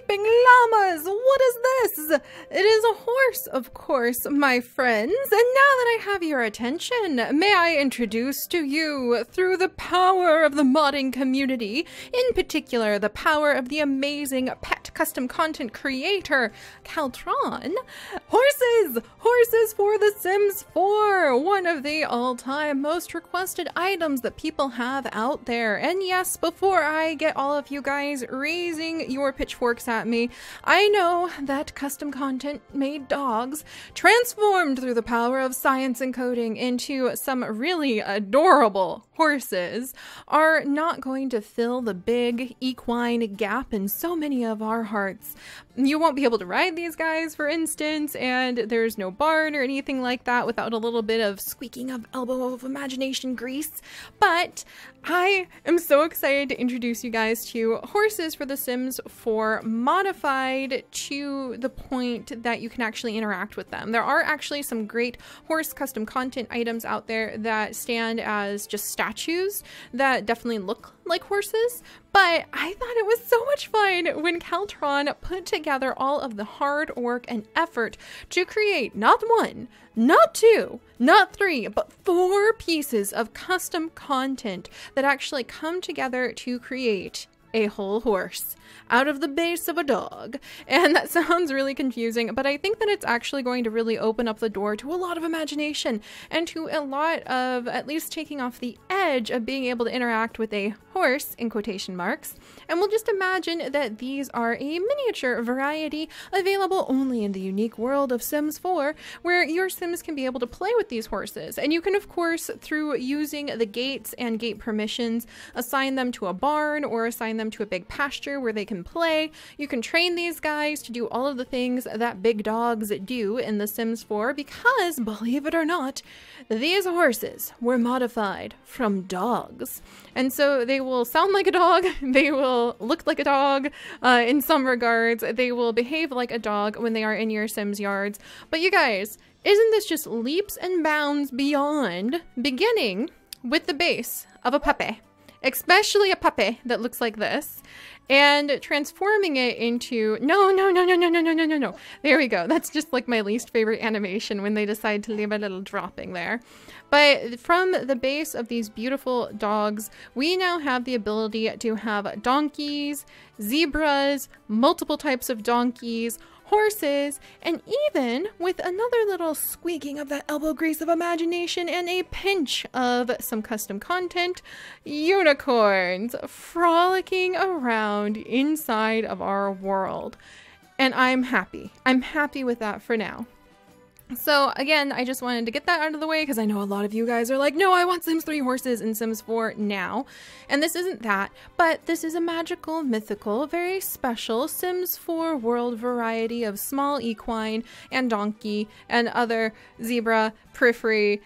leaping llamas. What is this? It is a horse, of course, my friends. And now that I have your attention, may I introduce to you, through the power of the modding community, in particular the power of the amazing pet custom content creator, Caltron, horses! Horses for The Sims 4! One of the all-time most requested items that people have out there. And yes, before I get all of you guys raising your pitchforks at me, I know that custom content made dogs, transformed through the power of science and coding into some really adorable horses, are not going to fill the big equine gap in so many of our hearts. You won't be able to ride these guys, for instance, and there's no barn or anything like that without a little bit of squeaking of elbow of imagination grease. But I am so excited to introduce you guys to Horses for The Sims 4 modified to the point that you can actually interact with them. There are actually some great horse custom content items out there that stand as just statues that definitely look like horses, but I thought it was so much fun when Caltron put together all of the hard work and effort to create not one, not two, not three, but 4 pieces of custom content that actually come together to create a whole horse out of the base of a dog. And that sounds really confusing, but I think that it's actually going to really open up the door to a lot of imagination and to a lot of at least taking off the edge of being able to interact with a horse, in quotation marks. And we'll just imagine that these are a miniature variety available only in the unique world of Sims 4, where your Sims can be able to play with these horses. And you can, of course, through using the gates and gate permissions, assign them to a barn or assign them to a big pasture where they can play. You can train these guys to do all of the things that big dogs do in The Sims 4 because, believe it or not, these horses were modified from dogs. And so they will sound like a dog, they will look like a dog in some regards, they will behave like a dog when they are in your Sims yards. But you guys, isn't this just leaps and bounds beyond beginning with the base of a puppy? Especially a puppy that looks like this, and transforming it into no. There we go. That's just like my least favorite animation when they decide to leave a little dropping there. But from the base of these beautiful dogs, we now have the ability to have donkeys, zebras, multiple types of donkeys, horses, and even with another little squeaking of that elbow grease of imagination and a pinch of some custom content, unicorns frolicking around inside of our world. And I'm happy. I'm happy with that for now. So again, I just wanted to get that out of the way because I know a lot of you guys are like, no, I want Sims 3 horses in Sims 4 now. And this isn't that, but this is a magical, mythical, very special Sims 4 world variety of small equine and donkey and other zebra, periphery,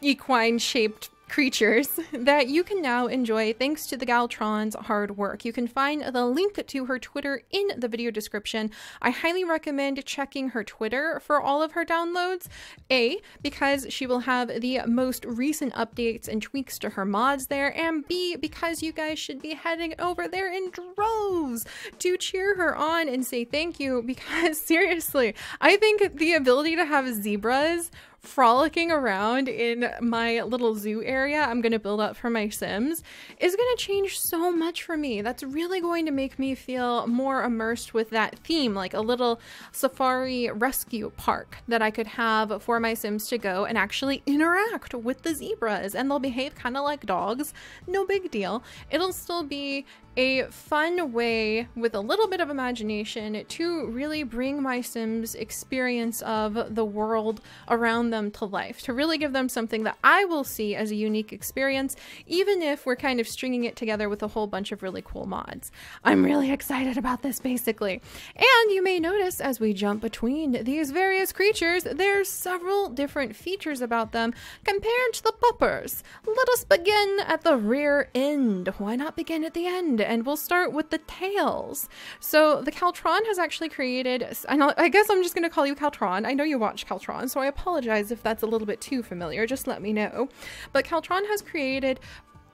equine-shaped creatures that you can now enjoy thanks to the Caltron's hard work. You can find the link to her Twitter in the video description. I highly recommend checking her Twitter for all of her downloads. A, because she will have the most recent updates and tweaks to her mods there, and B, because you guys should be heading over there in droves to cheer her on and say thank you, because seriously, I think the ability to have zebras frolicking around in my little zoo area I'm going to build up for my Sims is going to change so much for me. That's really going to make me feel more immersed with that theme, like a little safari rescue park that I could have for my Sims to go and actually interact with the zebras, and they'll behave kind of like dogs. No big deal. It'll still be a fun way with a little bit of imagination to really bring my Sims experience of the world around them to life, to really give them something that I will see as a unique experience, even if we're kind of stringing it together with a whole bunch of really cool mods. I'm really excited about this, basically. And you may notice as we jump between these various creatures, there's several different features about them compared to the puppers. Let us begin at the rear end. Why not begin at the end? And we'll start with the tails. So the Caltron has actually created, I guess I'm just going to call you Caltron. I know you watch Caltron, so I apologize if that's a little bit too familiar. Just let me know. But Caltron has created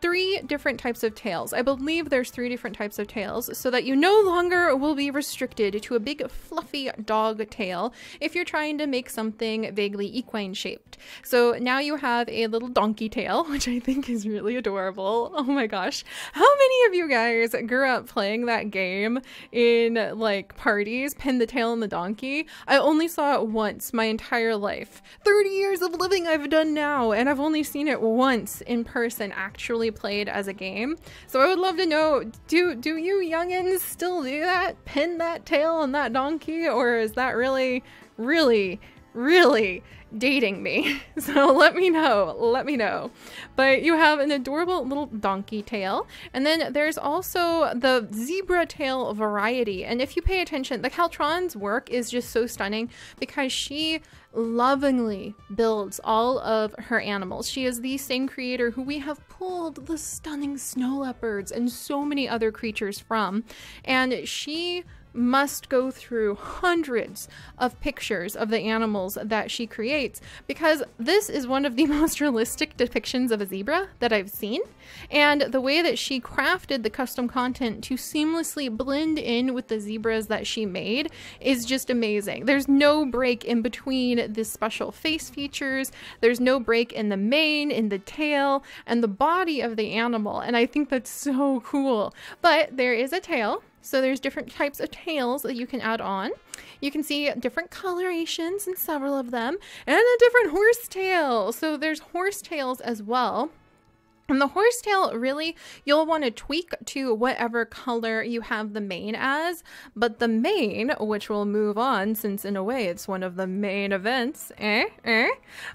3 different types of tails. I believe there's 3 different types of tails, so that you no longer will be restricted to a big fluffy dog tail if you're trying to make something vaguely equine shaped. So now you have a little donkey tail, which I think is really adorable. Oh my gosh. How many of you guys grew up playing that game in like parties, pin the tail on the donkey? I only saw it once my entire life. 30 years of living I've done now, and I've only seen it once in person actually played as a game. So I would love to know, do you youngins still do that? Pin that tail on that donkey? Or is that really dating me? So let me know. But you have an adorable little donkey tail, and then there's also the zebra tail variety. And if you pay attention, the Caltron's work is just so stunning because she lovingly builds all of her animals. She is the same creator who we have pulled the stunning snow leopards and so many other creatures from, and she must go through hundreds of pictures of the animals that she creates, because this is one of the most realistic depictions of a zebra that I've seen, and the way that she crafted the custom content to seamlessly blend in with the zebras that she made is just amazing. There's no break in between the special face features, there's no break in the mane, in the tail, and the body of the animal, and I think that's so cool. But there is a tail. So there's different types of tails that you can add on. You can see different colorations in several of them, and a different horse tail. So there's horse tails as well. And the horsetail, really, you'll want to tweak to whatever color you have the mane as, but the mane, which will move on since in a way it's one of the main events,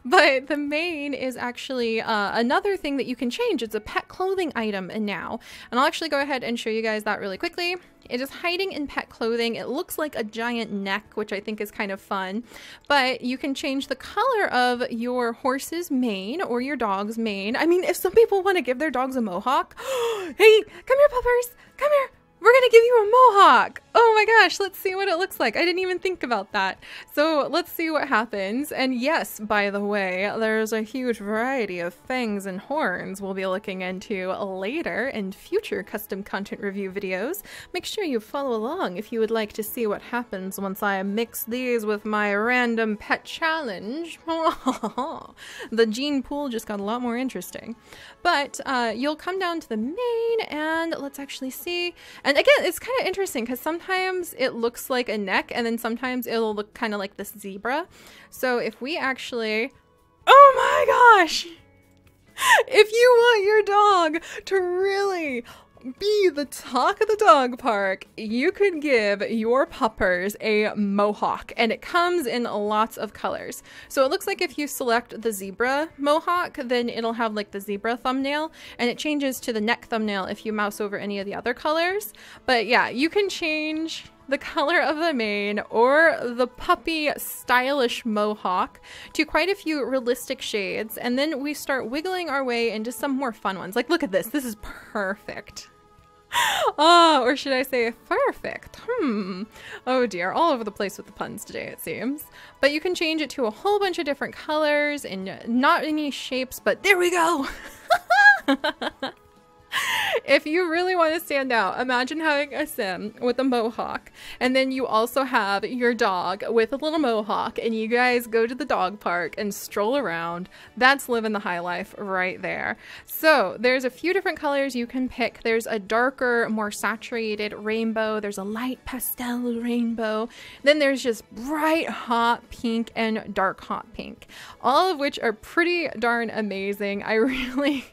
but the mane is actually another thing that you can change. It's a pet clothing item now, and I'll actually go ahead and show you guys that really quickly. It is hiding in pet clothing. It looks like a giant neck, which I think is kind of fun, but you can change the color of your horse's mane or your dog's mane. I mean, if some people want to give their dogs a mohawk, hey, come here, puppers, come here. We're gonna give you a mohawk. Oh my gosh, let's see what it looks like. I didn't even think about that. So let's see what happens. And yes, by the way, there's a huge variety of fangs and horns we'll be looking into later in future custom content review videos. Make sure you follow along if you would like to see what happens once I mix these with my random pet challenge. The gene pool just got a lot more interesting. But you'll come down to the mane, and let's actually see. And again, it's kind of interesting because sometimes it looks like a neck, and then sometimes it'll look kind of like this zebra. So if we actually, oh my gosh, if you want your dog to really be the talk of the dog park, you could give your puppers a mohawk, and it comes in lots of colors. So it looks like if you select the zebra mohawk, then it'll have like the zebra thumbnail, and it changes to the neck thumbnail if you mouse over any of the other colors. But yeah, you can change the color of the mane or the puppy stylish mohawk to quite a few realistic shades, and then we start wiggling our way into some more fun ones. Like, look at this. This is perfect. Oh, or should I say perfect? Oh dear, all over the place with the puns today, it seems. But you can change it to a whole bunch of different colors and not any shapes, but there we go. If you really want to stand out, imagine having a sim with a mohawk, and then you also have your dog with a little mohawk, and you guys go to the dog park and stroll around. That's living the high life right there. So there's a few different colors you can pick. There's a darker, more saturated rainbow. There's a light pastel rainbow. Then there's just bright hot pink and dark hot pink, all of which are pretty darn amazing. I really...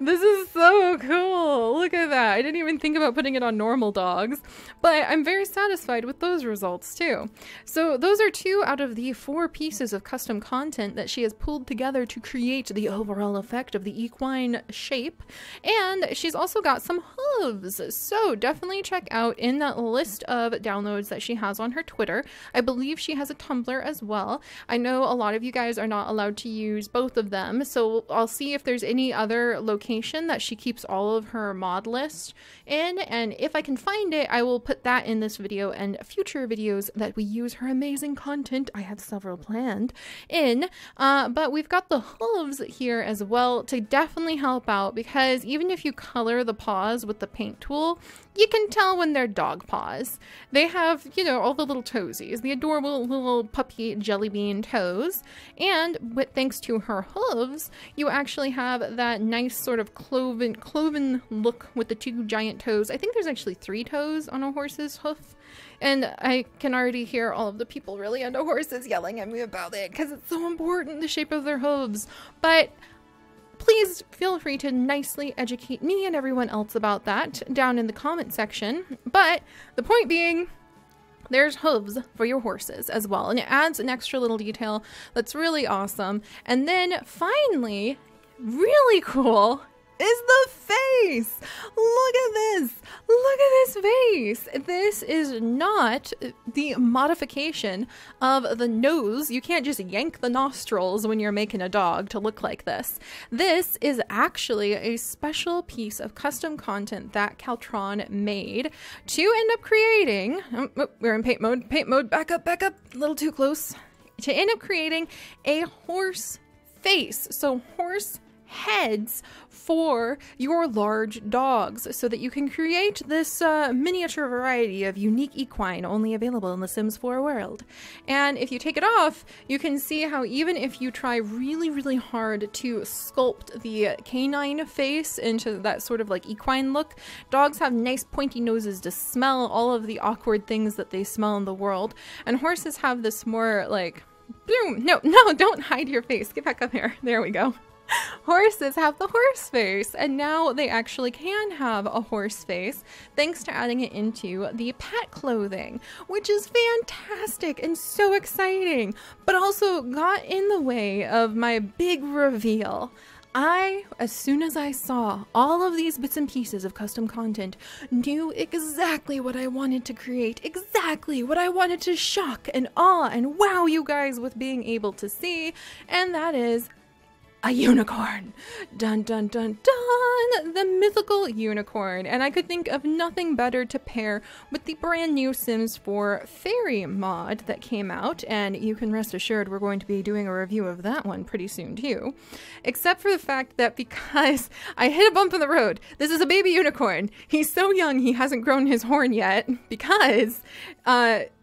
This is so cool. Look at that. I didn't even think about putting it on normal dogs, but I'm very satisfied with those results too. So those are 2 out of the 4 pieces of custom content that she has pulled together to create the overall effect of the equine shape. And she's also got some hooves. So definitely check out in that list of downloads that she has on her Twitter. I believe she has a Tumblr as well. I know a lot of you guys are not allowed to use both of them, so I'll see if there's any other particular location that she keeps all of her mod list in, and if I can find it, I will put that in this video and future videos that we use her amazing content. I have several planned in, but we've got the hooves here as well to definitely help out, because even if you color the paws with the paint tool, you can tell when they're dog paws. They have, you know, all the little toesies, the adorable little puppy jelly bean toes, and thanks to her hooves, you actually have that nice sort of cloven look with the two giant toes. I think there's actually 3 toes on a horse's hoof, and I can already hear all of the people really into horses yelling at me about it because it's so important, the shape of their hooves. But please feel free to nicely educate me and everyone else about that down in the comment section. But the point being, there's hooves for your horses as well, and it adds an extra little detail that's really awesome. And then finally, really cool, is the face. Look at this. Look at this face. This is not the modification of the nose. You can't just yank the nostrils when you're making a dog to look like this. This is actually a special piece of custom content that Caltron made to end up creating, we're in paint mode, back up, a little too close, to end up creating a horse face. So horse heads for your large dogs, so that you can create this miniature variety of unique equine only available in the Sims 4 world. And if you take it off, you can see how even if you try really hard to sculpt the canine face into that sort of like equine look, dogs have nice pointy noses to smell all of the awkward things that they smell in the world, and horses have this more like, boom, no, don't hide your face, get back up here, there we go. Horses have the horse face, and now they actually can have a horse face thanks to adding it into the pet clothing, which is fantastic and so exciting, but also got in the way of my big reveal. As soon as I saw all of these bits and pieces of custom content, knew exactly what I wanted to create, exactly what I wanted to shock and awe and wow you guys with being able to see, and that is a unicorn. Dun dun dun dun! The mythical unicorn. And I could think of nothing better to pair with the brand new Sims 4 fairy mod that came out, and you can rest assured we're going to be doing a review of that one pretty soon too. Except for the fact that because I hit a bump in the road, this is a baby unicorn. He's so young he hasn't grown his horn yet, because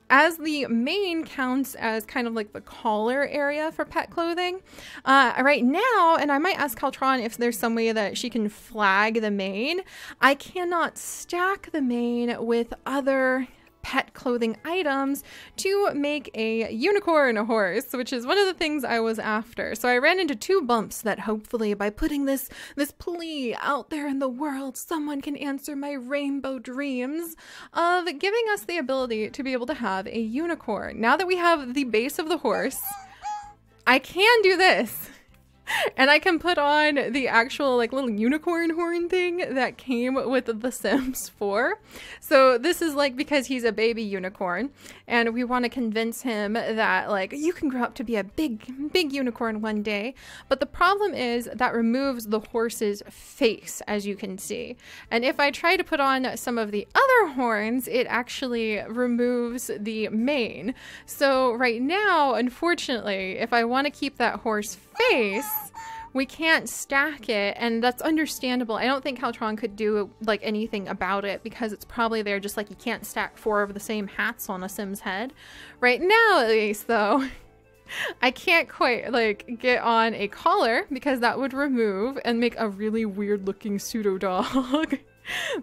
as the mane counts as kind of like the collar area for pet clothing, right now, and I might ask Caltron if there's some way that she can flag the mane, I cannot stack the mane with other pet clothing items to make a unicorn horse, which is one of the things I was after. So I ran into 2 bumps that hopefully by putting this plea out there in the world, someone can answer my rainbow dreams of giving us the ability to be able to have a unicorn. Now that we have the base of the horse, I can do this. And I can put on the actual like little unicorn horn thing that came with The Sims 4. So this is like because he's a baby unicorn and we want to convince him that like you can grow up to be a big unicorn one day. But the problem is that removes the horse's face, as you can see. And if I try to put on some of the other horns, it actually removes the mane. So right now, unfortunately, if I want to keep that horse face, we can't stack it, and that's understandable. I don't think Caltron could do like anything about it because it's probably there just like you can't stack 4 of the same hats on a Sim's head. Right now, at least, though, I can't quite like get on a collar because that would remove and make a really weird looking pseudo dog.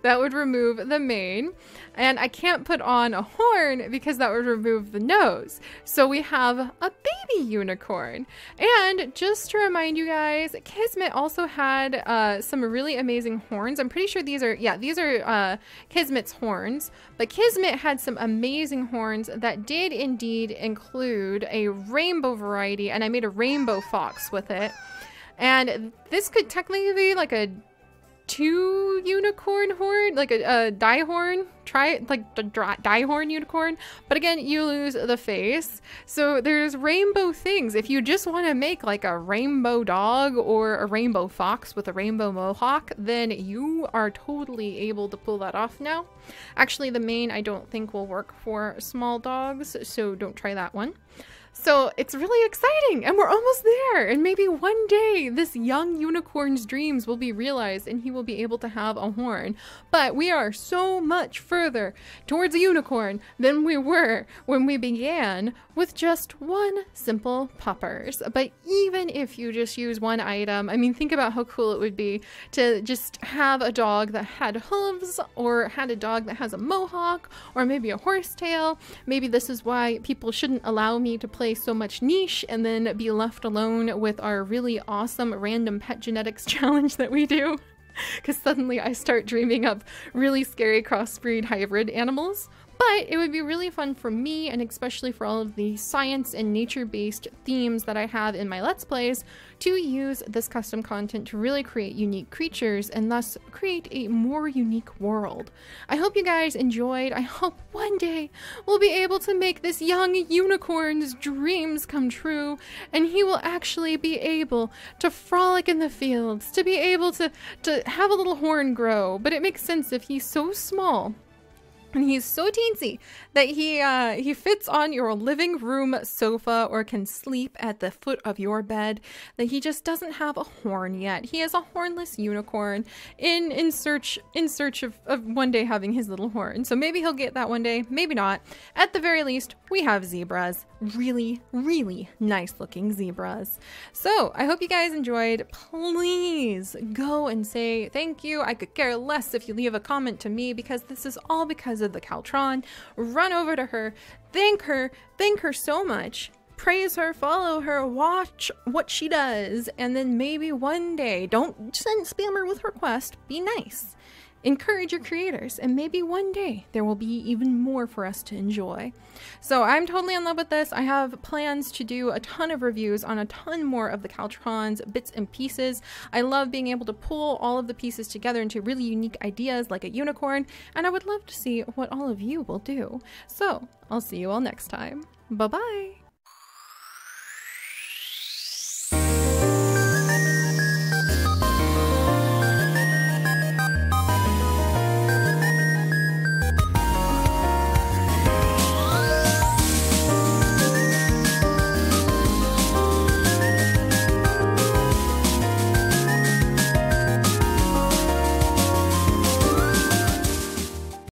That would remove the mane, and I can't put on a horn because that would remove the nose. So we have a baby unicorn. And just to remind you guys, Kismet also had some really amazing horns. I'm pretty sure these are Kismet's horns, but Kismet had some amazing horns that did indeed include a rainbow variety, and I made a rainbow fox with it. And this could technically be like a two unicorn horn, like a die horn, try like the die horn unicorn, but again, you lose the face. So there's rainbow things. If you just want to make like a rainbow dog or a rainbow fox with a rainbow mohawk, then you are totally able to pull that off now. Actually, the mane I don't think will work for small dogs, so don't try that one. So it's really exciting, and we're almost there, and maybe one day this young unicorn's dreams will be realized and he will be able to have a horn. But we are so much further towards a unicorn than we were when we began with just one simple puppers. But even if you just use one item, I mean, think about how cool it would be to just have a dog that had hooves, or had a dog that has a mohawk, or maybe a horsetail. Maybe this is why people shouldn't allow me to play so much niche and then be left alone with our really awesome random pet genetics challenge that we do. Because suddenly I start dreaming up really scary crossbreed hybrid animals. But it would be really fun for me, and especially for all of the science and nature-based themes that I have in my Let's Plays, to use this custom content to really create unique creatures and thus create a more unique world. I hope you guys enjoyed. I hope one day we'll be able to make this young unicorn's dreams come true, and he will actually be able to frolic in the fields, to be able to have a little horn grow. But it makes sense if he's so small. And he's so teensy that he fits on your living room sofa or can sleep at the foot of your bed, that he just doesn't have a horn yet. He is a hornless unicorn in search of one day having his little horn. So maybe he'll get that one day, maybe not. At the very least, we have zebras. Really, really nice looking zebras. So I hope you guys enjoyed. Please go and say thank you. I could care less if you leave a comment to me, because this is all because of the Caltron. Run over to her, thank her so much, praise her, follow her, watch what she does, and then maybe one day, don't spam her with requests, be nice. Encourage your creators, and maybe one day there will be even more for us to enjoy. So I'm totally in love with this. I have plans to do a ton of reviews on a ton more of the Caltron's bits and pieces. I love being able to pull all of the pieces together into really unique ideas like a unicorn, and I would love to see what all of you will do. So I'll see you all next time. Bye-bye!